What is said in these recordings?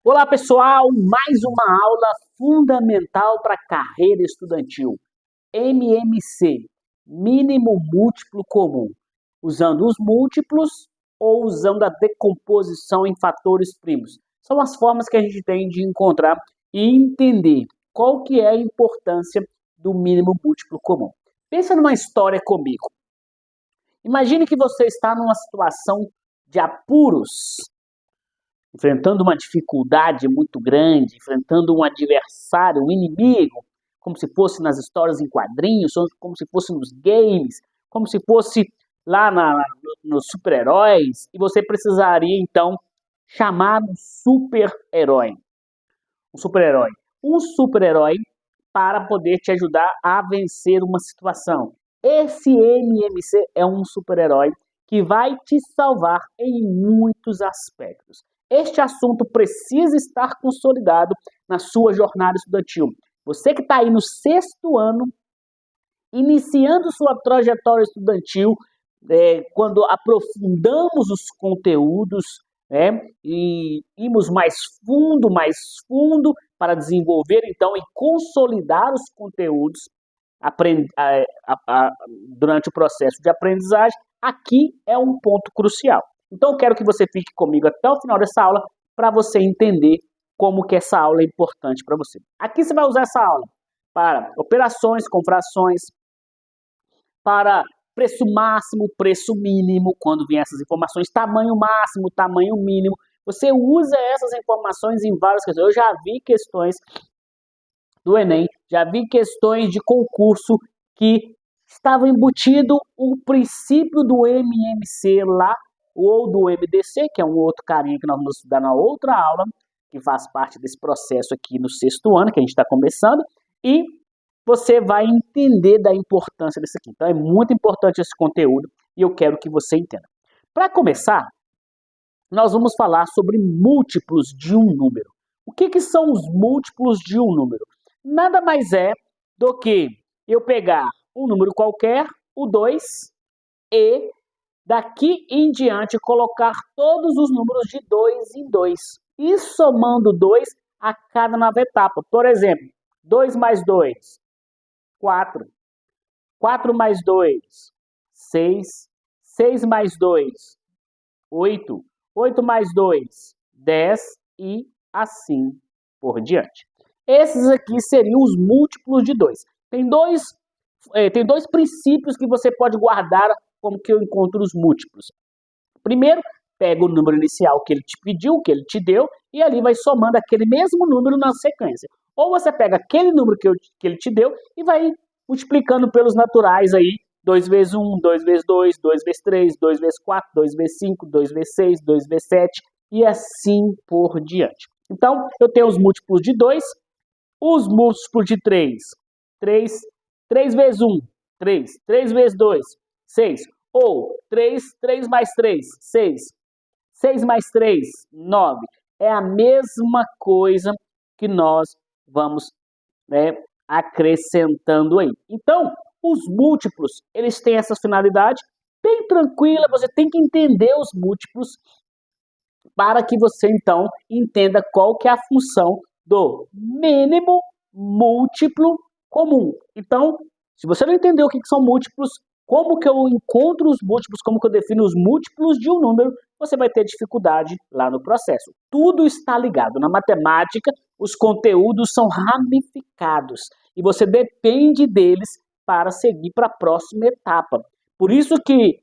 Olá pessoal, mais uma aula fundamental para a carreira estudantil. MMC, mínimo múltiplo comum, usando os múltiplos ou usando a decomposição em fatores primos. São as formas que a gente tem de encontrar e entender qual que é a importância do mínimo múltiplo comum. Pensa numa história comigo. Imagine que você está numa situação de apuros, enfrentando uma dificuldade muito grande, enfrentando um adversário, um inimigo, como se fosse nas histórias em quadrinhos, como se fosse nos games, como se fosse lá nos super-heróis, e você precisaria então chamar um super-herói. Um super-herói. Um super-herói para poder te ajudar a vencer uma situação. Esse MMC é um super-herói que vai te salvar em muitos aspectos. Este assunto precisa estar consolidado na sua jornada estudantil. Você que está aí no sexto ano, iniciando sua trajetória estudantil, quando aprofundamos os conteúdos, e irmos mais fundo, para desenvolver então e consolidar os conteúdos durante o processo de aprendizagem, aqui é um ponto crucial. Então eu quero que você fique comigo até o final dessa aula para você entender como que essa aula é importante para você. Aqui você vai usar essa aula para operações com frações, para preço máximo, preço mínimo, quando vem essas informações, tamanho máximo, tamanho mínimo. Você usa essas informações em várias questões. Eu já vi questões do Enem, já vi questões de concurso que estava embutido o princípio do MMC lá, ou do MDC, que é um outro carinha que nós vamos estudar na outra aula, que faz parte desse processo aqui no sexto ano, que a gente está começando, e você vai entender da importância disso aqui. Então é muito importante esse conteúdo e eu quero que você entenda. Para começar, nós vamos falar sobre múltiplos de um número. O que são os múltiplos de um número? Nada mais é do que eu pegar um número qualquer, o 2, e daqui em diante colocar todos os números de 2 em 2 e somando 2 a cada nova etapa. Por exemplo, 2 mais 2, 4. 4 mais 2, 6. 6 mais 2, 8. 8 mais 2, 10 e assim por diante. Esses aqui seriam os múltiplos de 2. Tem dois princípios que você pode guardar como que eu encontro os múltiplos. Primeiro, pega o número inicial que ele te pediu, que ele te deu, e ali vai somando aquele mesmo número na sequência. Ou você pega aquele número que ele te deu e vai multiplicando pelos naturais aí, 2 vezes 1, 2 vezes 2, 2 vezes 3, 2 vezes 4, 2 vezes 5, 2 vezes 6, 2 vezes 7 e assim por diante. Então, eu tenho os múltiplos de 2, os múltiplos de 3, 3, 3 vezes 1, 3, 3 vezes 2, 6, ou 3, 3 mais 3, 6, 6 mais 3, 9. É a mesma coisa que nós vamos, acrescentando aí. Então, os múltiplos, eles têm essa finalidade bem tranquila, você tem que entender os múltiplos para que você, então, entenda qual que é a função do mínimo múltiplo comum. Então, se você não entendeu o que são múltiplos, como que eu encontro os múltiplos, como que eu defino os múltiplos de um número, você vai ter dificuldade lá no processo. Tudo está ligado. Na matemática, os conteúdos são ramificados e você depende deles para seguir para a próxima etapa. Por isso que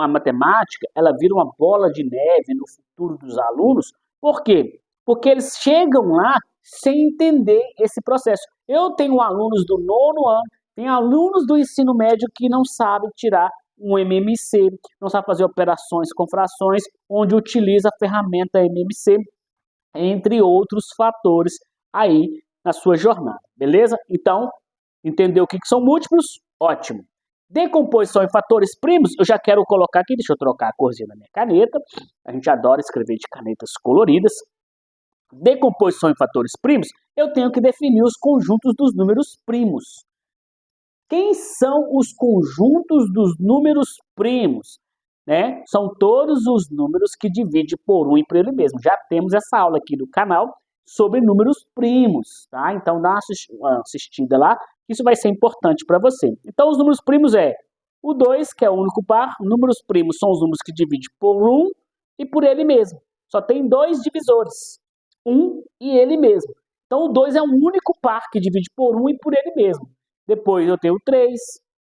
a matemática, ela vira uma bola de neve no futuro dos alunos. Por quê? Porque eles chegam lá sem entender esse processo. Eu tenho alunos do nono ano, tem alunos do ensino médio que não sabem tirar um MMC, não sabem fazer operações com frações, onde utiliza a ferramenta MMC, entre outros fatores aí na sua jornada, beleza? Então, entendeu o que são múltiplos? Ótimo. Decomposição em fatores primos, eu já quero colocar aqui, deixa eu trocar a corzinha da minha caneta, a gente adora escrever de canetas coloridas. Decomposição em fatores primos, eu tenho que definir os conjuntos dos números primos. Quem são os conjuntos dos números primos? né? São todos os números que divide por 1 e por ele mesmo. Já temos essa aula aqui do canal sobre números primos, tá? Então dá uma assistida lá, isso vai ser importante para você. Então os números primos é o 2, que é o único par. Números primos são os números que dividem por 1 e por ele mesmo. Só tem dois divisores, 1 e ele mesmo. Então o 2 é o único par que divide por 1 e por ele mesmo. Depois eu tenho o 3,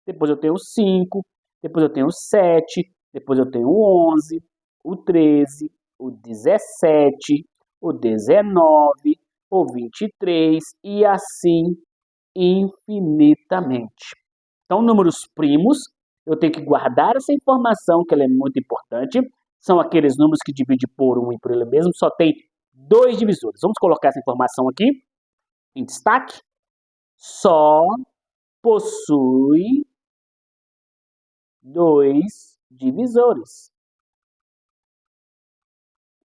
depois eu tenho o 5, depois eu tenho o 7, depois eu tenho o 11, o 13, o 17, o 19, o 23 e assim infinitamente. Então, números primos, eu tenho que guardar essa informação, que ela é muito importante. São aqueles números que dividem por 1 e por ele mesmo, só tem dois divisores. Vamos colocar essa informação aqui em destaque. Só possui dois divisores.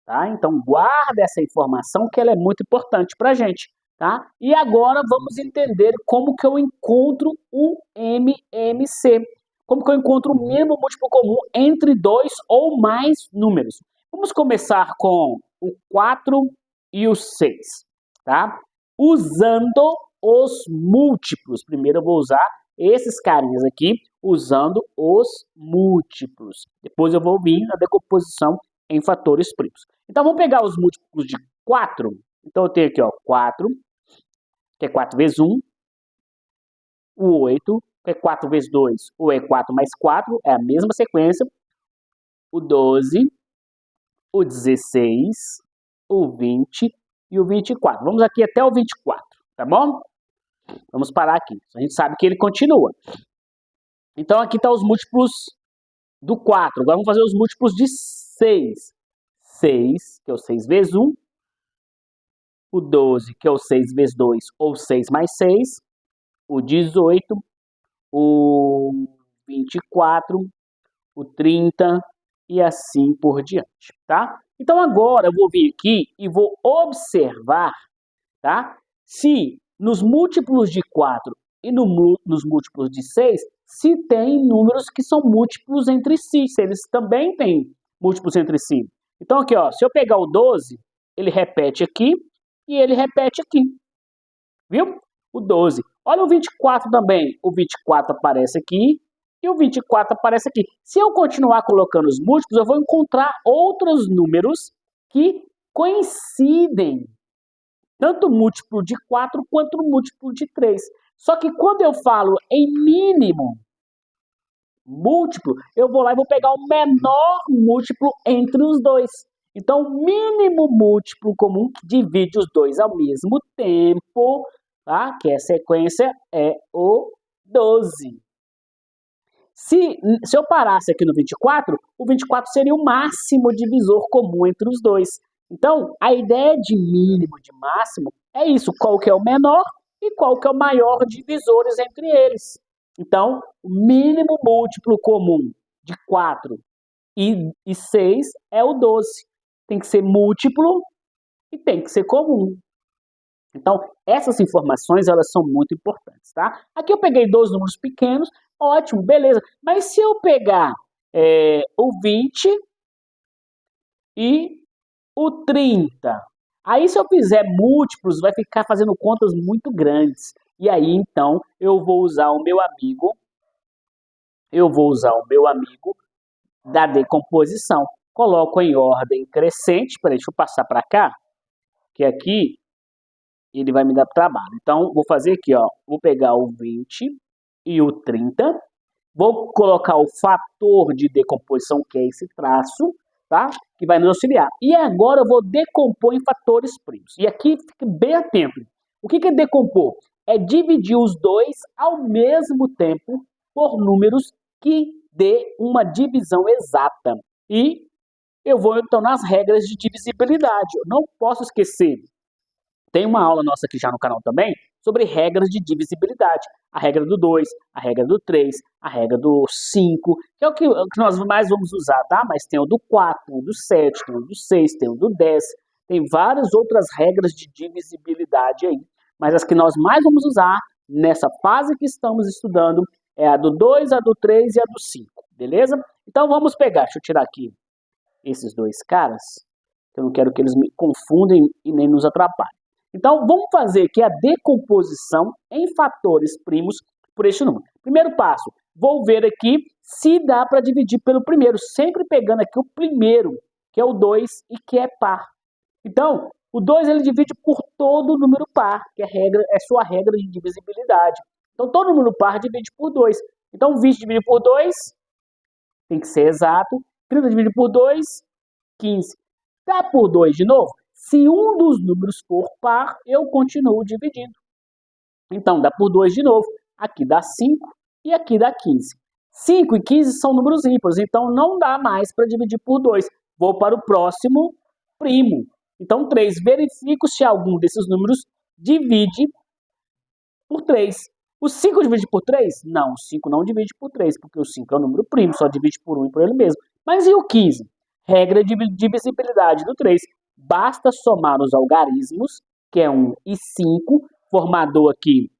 Tá? Então, guarda essa informação que ela é muito importante para a gente. Tá? E agora vamos entender como que eu encontro um MMC. Como que eu encontro o mínimo múltiplo comum entre dois ou mais números. Vamos começar com o 4 e o 6. Tá? Usando os múltiplos. Primeiro eu vou usar esses carinhas aqui, usando os múltiplos. Depois eu vou vir na decomposição em fatores primos. Então, vamos pegar os múltiplos de 4. Então, eu tenho aqui, ó, 4, que é 4 vezes 1. O 8, que é 4 vezes 2. Ou é 4 mais 4, é a mesma sequência. O 12, o 16, o 20 e o 24. Vamos aqui até o 24, tá bom? Vamos parar aqui. A gente sabe que ele continua. Então, aqui estão os múltiplos do 4. Agora vamos fazer os múltiplos de 6. 6, que é o 6 vezes 1. O 12, que é o 6 vezes 2, ou 6 mais 6. O 18, o 24, o 30 e assim por diante, tá? Então agora eu vou vir aqui e vou observar, tá? Se nos múltiplos de 4 e nos múltiplos de 6, se tem números que são múltiplos entre si, se eles também têm múltiplos entre si. Então aqui, ó, se eu pegar o 12, ele repete aqui e ele repete aqui. Viu? O 12. Olha o 24 também. O 24 aparece aqui e o 24 aparece aqui. Se eu continuar colocando os múltiplos, eu vou encontrar outros números que coincidem. Tanto o múltiplo de 4 quanto o múltiplo de 3. Só que quando eu falo em mínimo múltiplo, eu vou lá e vou pegar o menor múltiplo entre os dois. Então, o mínimo múltiplo comum que divide os dois ao mesmo tempo, tá? Que a sequência é o 12. Se eu parasse aqui no 24, o 24 seria o máximo divisor comum entre os dois. Então, a ideia de mínimo, de máximo, é isso. Qual que é o menor e qual que é o maior divisores entre eles. Então, o mínimo múltiplo comum de 4 e 6 é o 12. Tem que ser múltiplo e tem que ser comum. Então, essas informações, elas são muito importantes, tá? Aqui eu peguei dois números pequenos, ótimo, beleza. Mas se eu pegar o 20 e o 30, aí se eu fizer múltiplos, vai ficar fazendo contas muito grandes. E aí, então, eu vou usar o meu amigo da decomposição. Coloco em ordem crescente. Peraí, deixa eu passar para cá, que aqui ele vai me dar trabalho. Então, vou fazer aqui, ó. Vou pegar o 20 e o 30. Vou colocar o fator de decomposição, que é esse traço, tá? Que vai nos auxiliar. E agora eu vou decompor em fatores primos. E aqui, fique bem atento. O que é decompor? É dividir os dois ao mesmo tempo por números que dê uma divisão exata. E eu vou, então, nas regras de divisibilidade. Eu não posso esquecer. Tem uma aula nossa aqui já no canal também sobre regras de divisibilidade. A regra do 2, a regra do 3, a regra do 5, que é o que nós mais vamos usar, tá? Mas tem o do 4, tem o do 7, tem o do 6, tem o do 10. Tem várias outras regras de divisibilidade aí. Mas as que nós mais vamos usar nessa fase que estamos estudando é a do 2, a do 3 e a do 5, beleza? Então vamos pegar, deixa eu tirar aqui esses dois caras, que eu não quero que eles me confundem e nem nos atrapalhem. Então vamos fazer aqui a decomposição em fatores primos por este número. Primeiro passo, vou ver aqui se dá para dividir pelo primeiro, sempre pegando aqui o primeiro, que é o 2 e que é par. Então, o 2 ele divide por todo número par, que é sua regra de divisibilidade. Então, todo número par divide por 2. Então, 20 dividido por 2, tem que ser exato. 30 dividido por 2, 15. Dá por 2 de novo? Se um dos números for par, eu continuo dividindo. Então, dá por 2 de novo. Aqui dá 5 e aqui dá 15. 5 e 15 são números ímpares, então não dá mais para dividir por 2. Vou para o próximo primo. Então, 3. Verifico se algum desses números divide por 3. O 5 divide por 3? Não, o 5 não divide por 3, porque o 5 é um número primo, só divide por 1 e por ele mesmo. Mas e o 15? Regra de divisibilidade do 3. Basta somar os algarismos, que é 1 e 5, formador aqui,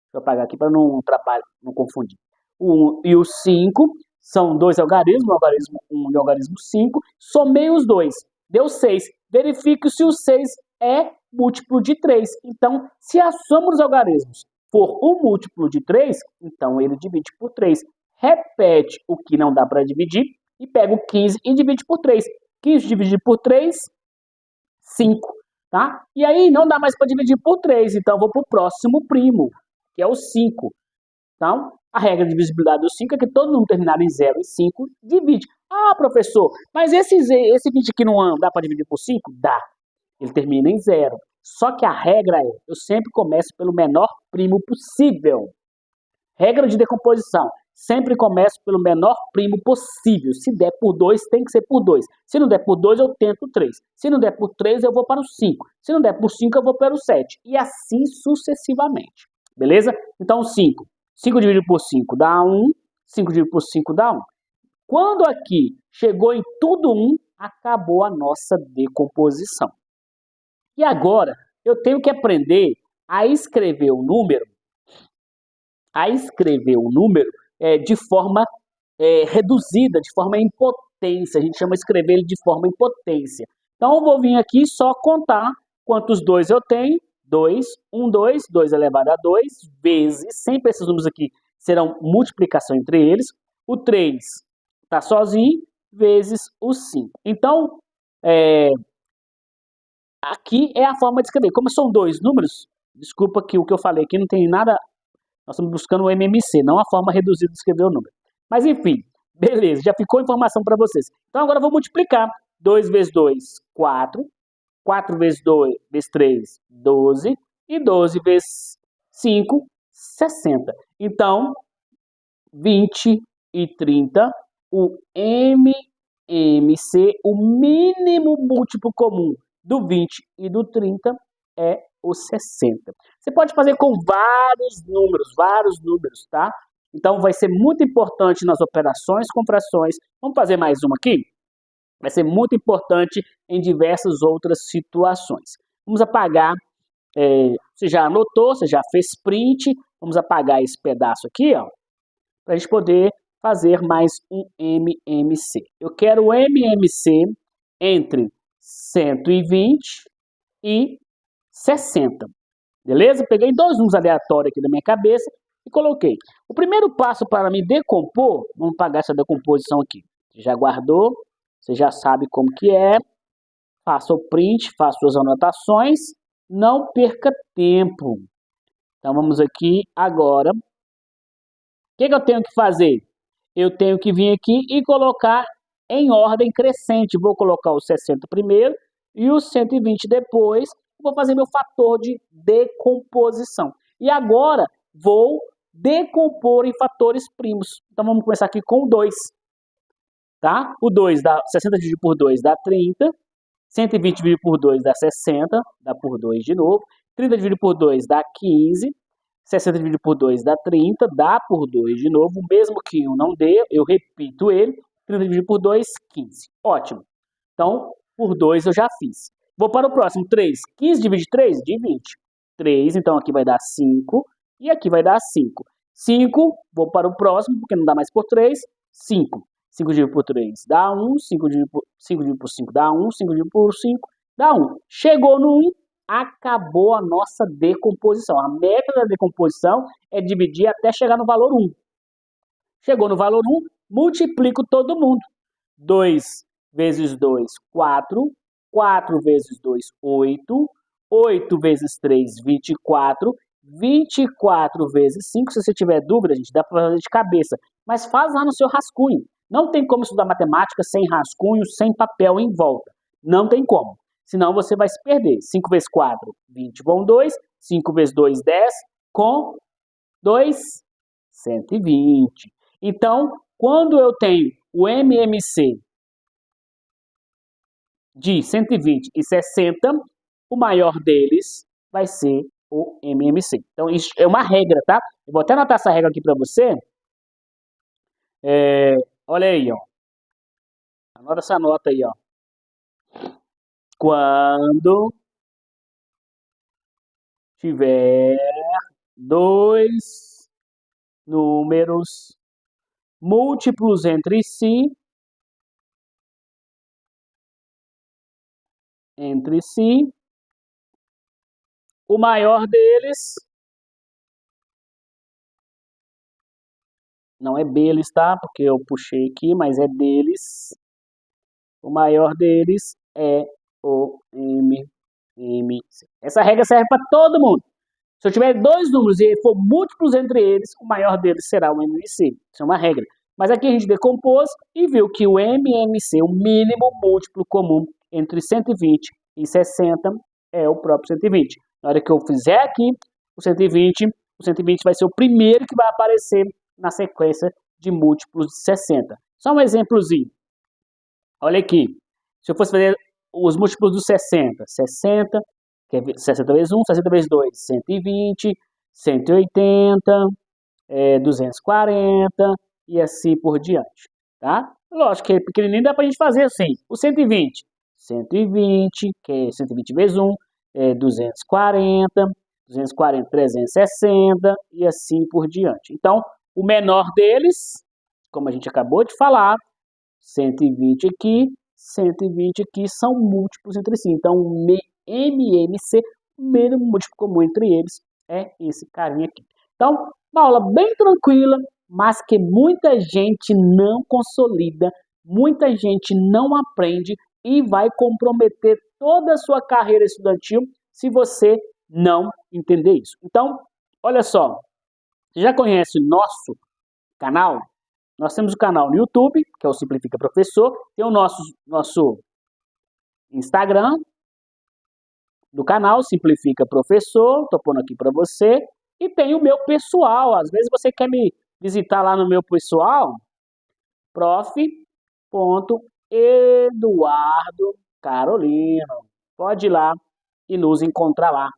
deixa eu apagar aqui para não atrapalhar, não confundir. O 1 e o 5 são dois algarismos, o algarismo 1 e o algarismo 5. Somei os dois, deu 6. Verifique se o 6 é múltiplo de 3. Então, se a soma dos algarismos for um múltiplo de 3, então ele divide por 3. Repete o que não dá para dividir e pega o 15 e divide por 3. 15 dividido por 3, 5. Tá? E aí não dá mais para dividir por 3, então eu vou para o próximo primo, que é o 5. Então, a regra de divisibilidade do 5 é que todo número terminado em 0 e 5 divide. Ah, professor, mas esse 20 aqui não dá para dividir por 5? Dá. Ele termina em 0. Só que a regra é, eu sempre começo pelo menor primo possível. Regra de decomposição. Sempre começo pelo menor primo possível. Se der por 2, tem que ser por 2. Se não der por 2, eu tento 3. Se não der por 3, eu vou para o 5. Se não der por 5, eu vou para o 7. E assim sucessivamente. Beleza? Então, 5. 5 dividido por 5 dá 1. 5 dividido por 5 dá 1. Quando aqui chegou em tudo 1, acabou a nossa decomposição. E agora, eu tenho que aprender a escrever o número, de forma reduzida, de forma em potência. A gente chama de escrever ele de forma em potência. Então, eu vou vir aqui só contar quantos 2 eu tenho. 2, 1, 2, 2 elevado a 2, vezes, sempre esses números aqui serão multiplicação entre eles. O 3 está sozinho, vezes o 5. Então, aqui é a forma de escrever. Como são dois números, desculpa que o que eu falei aqui não tem nada. Nós estamos buscando o MMC, não a forma reduzida de escrever o número. Mas enfim, beleza, já ficou a informação para vocês. Então agora eu vou multiplicar. 2 vezes 2, 4. 4 vezes 2 vezes 3, 12. E 12 vezes 5, 60. Então, 20 e 30, o MMC, o mínimo múltiplo comum do 20 e do 30 é o 60. Você pode fazer com vários números, tá? Então vai ser muito importante nas operações com frações. Vamos fazer mais uma aqui? Vai ser muito importante em diversas outras situações. Vamos apagar, você já anotou, você já fez print, vamos apagar esse pedaço aqui, ó, para a gente poder fazer mais um MMC. Eu quero o MMC entre 120 e 60. Beleza? Peguei dois números aleatórios aqui da minha cabeça e coloquei. O primeiro passo para me decompor, vamos apagar essa decomposição aqui. Você já guardou, você já sabe como que é. Faça o print, faça suas anotações, não perca tempo. Então vamos aqui agora. O que eu tenho que fazer? Eu tenho que vir aqui e colocar em ordem crescente. Vou colocar o 60 primeiro e o 120 depois. Vou fazer meu fator de decomposição. E agora vou decompor em fatores primos. Então vamos começar aqui com o 2. Tá? O 2 dá 60 dividido por 2 dá 30. 120 dividido por 2 dá 60. Dá por 2 de novo. 30 dividido por 2 dá 15. 60 dividido por 2 dá 30. Dá por 2 de novo. Mesmo que 1 não dê, eu repito ele. 30 dividido por 2, 15. Ótimo. Então, por 2 eu já fiz. Vou para o próximo, 3. 15 dividido de 3? De 20. 3, então aqui vai dar 5 e aqui vai dar 5. 5, vou para o próximo, porque não dá mais por 3. 5. 5 dividido por 3 dá 1, 5 dividido por 5 dá 1, 5 dividido por 5 dá 1. Chegou no 1, acabou a nossa decomposição. A meta da decomposição é dividir até chegar no valor 1. Chegou no valor 1, multiplico todo mundo. 2 vezes 2, 4. 4 vezes 2, 8. 8 vezes 3, 24. 24 vezes 5. Se você tiver dúvida, gente, dá para fazer de cabeça. Mas faz lá no seu rascunho. Não tem como estudar matemática sem rascunho, sem papel em volta. Não tem como. Senão você vai se perder. 5 vezes 4, 20 com 2. 5 vezes 2, 10. Com 2, 120. Então, quando eu tenho o MMC de 120 e 60, o maior deles vai ser o MMC. Então, isso é uma regra, tá? Eu vou até anotar essa regra aqui para você. Olha aí, ó. Anota essa nota aí, ó. Quando tiver dois números múltiplos entre si, o maior deles não é deles, tá? Porque eu puxei aqui, mas é deles. O maior deles é o MMC. Essa regra serve para todo mundo. Se eu tiver dois números e for múltiplos entre eles, o maior deles será o MMC. Isso é uma regra. Mas aqui a gente decompôs e viu que o MMC, o mínimo múltiplo comum entre 120 e 60, é o próprio 120. Na hora que eu fizer aqui o 120 vai ser o primeiro que vai aparecer na sequência de múltiplos de 60. Só um exemplozinho. Olha aqui. Se eu fosse fazer os múltiplos do 60, 60 vezes 1, 60 vezes 2, 120, 180, 240 e assim por diante, tá? Lógico que é pequenininho, dá pra gente fazer assim. O 120, que é 120 vezes 1, 240, 360 e assim por diante. Então, o menor deles, como a gente acabou de falar, 120 aqui, 120 aqui, são múltiplos entre si. Então, o MMC, o mínimo múltiplo comum entre eles, é esse carinha aqui. Então, uma aula bem tranquila, mas que muita gente não consolida, muita gente não aprende e vai comprometer toda a sua carreira estudantil se você não entender isso. Então, olha só, você já conhece o nosso canal? Nós temos o canal no YouTube, que é o Simplifica Professor, tem o nosso Instagram do canal, Simplifica Professor, estou pondo aqui para você, e tem o meu pessoal, às vezes você quer me visitar lá no meu pessoal, prof.eduardocarolino, pode ir lá e nos encontrar lá.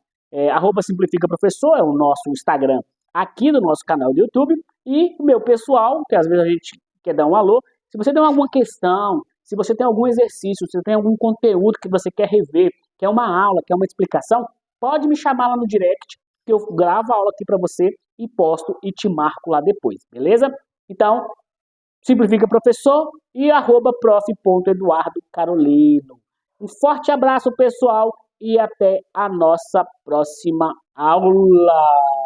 @Simplifica Professor é o nosso Instagram aqui do nosso canal do YouTube, e o meu pessoal, que às vezes a gente quer dar um alô, se você tem alguma questão, se você tem algum exercício, se você tem algum conteúdo que você quer rever, quer uma aula, quer uma explicação, pode me chamar lá no direct, que eu gravo a aula aqui para você e posto e te marco lá depois, beleza? Então, Simplifica Professor e @prof.eduardocarolino. Um forte abraço, pessoal, e até a nossa próxima aula.